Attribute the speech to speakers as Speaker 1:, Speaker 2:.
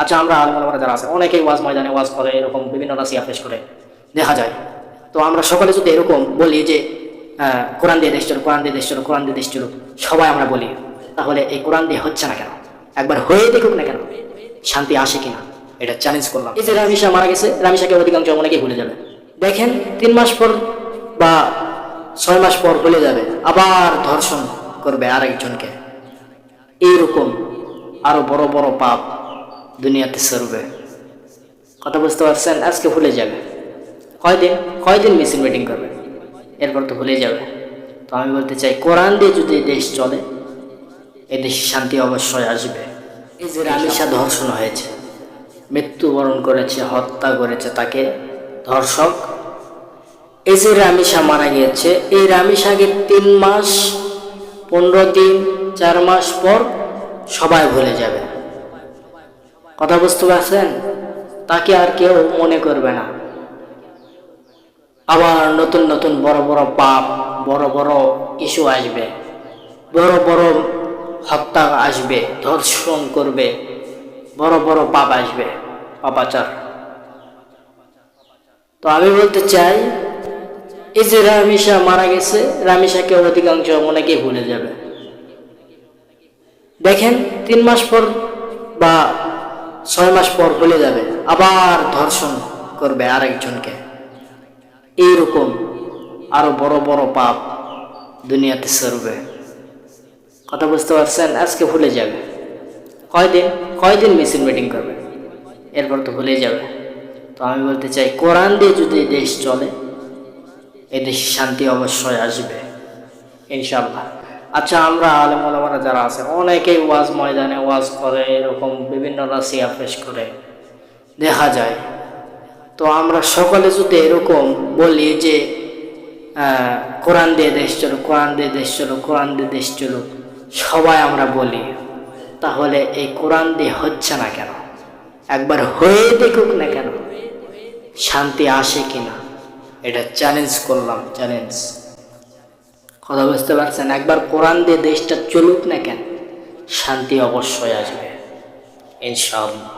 Speaker 1: আচ্ছা, আমরা আলেম ওলামারা যারা আছে অনেকেই ওয়াজ ময়দানে ওয়াজ করে, এরকম বিভিন্ন নাসিহা পেশ করে দেখা যায়। তো আমরা সকলে যদি এরকম বলি যে কোরআন দিয়ে দেশ চলো, কোরআন দিয়ে দেশ চলো, কোরআন দিয়ে দেশ চলো, সবাই আমরা বলি, তাহলে এই কোরআন দিয়ে হচ্ছে না কেন? একবার হয়ে দেখুক না কেন, শান্তি আসে কিনা, এটা চ্যালেঞ্জ করলাম। এই যে রামিসা মারা গেছে, রামিসাকে অধিকাংশ অনেকেই ভুলে যাবে। দেখেন 3 মাস পর বা 6 মাস পর ভুলে যাবে, আবার ধর্ষণ করবে আরেকজনকে। এইরকম আরো বড় বড় পাপ দুনিয়াতে সরবে। কথা বুঝতে পারছেন? আজকে ভুলে যাবে, কয়দিন মিছিল মিটিং করবে, এরপর তো ভুলে যাবে। তো আমি বলতে চাই, কোরআন দিয়ে যদি দেশ চলে, এই দেশে শান্তি অবশ্যই আসবে। এই যে রামিসা ধর্ষণ হয়েছে, মৃত্যুবরণ করেছে, হত্যা করেছে তাকে ধর্ষক, এই যে রামিসা মারা গিয়েছে, এই রামিসাকে 3 মাস 15 দিন 4 মাস পর সবাই ভুলে যাবে। কথা বুঝতে পারছেন? তাকে আর কেউ মনে করবে না। আবার নতুন নতুন বড় বড় পাপ, বড় বড় ইস্যু আসবে, বড় বড় হত্যা আসবে, ধর্ষণ করবে, বড় বড় পাপ আসবে, পাপাচার। তো আমি বলতে চাই, এই যে রামিসা মারা গেছে, রামিসাকে অধিকাংশ অনেকেই ভুলে যাবে। দেখেন 3 মাস পর বা 6 মাস পর ভুলে যাবে, আবার ধর্ষণ করবে আরেকজনকে। এইরকম আরো বড় বড় পাপ দুনিয়াতে সরবে। কথা বুঝতে পারছেন? আজকে ভুলে যাবে, কয়দিন মিছিল মিটিং করবে, এরপর তো ভুলে যাবে। তো আমি বলতে চাই, কোরআন দিয়ে যদি দেশ চলে, এই দেশে শান্তি অবশ্যই আসবে ইনশাআল্লাহ। আচ্ছা, আমরা আলেম ওলামারা যারা আছে অনেকেই ওয়াজ ময়দানে ওয়াজ করে, এরকম বিভিন্ন নাসিহা পেশ করে দেখা যায়। তো আমরা সকলে যদি এরকম বলি যে কোরআন দিয়ে দেশ চলো, কোরআন দিয়ে দেশ চলো, কোরআন দিয়ে দেশ চলো, সবাই আমরা বলি, তাহলে এই কোরআন দিয়ে হচ্ছে না কেন? একবার হয়ে দেখুক না কেন, শান্তি আসে কিনা, এটা চ্যালেঞ্জ করলাম, চ্যালেঞ্জ। কথা বুঝতে পারছেন? একবার কোরআন দিয়ে দেশটা চলুক না কেন, শান্তি অবশ্যই আসবে ইনশাআল্লাহ।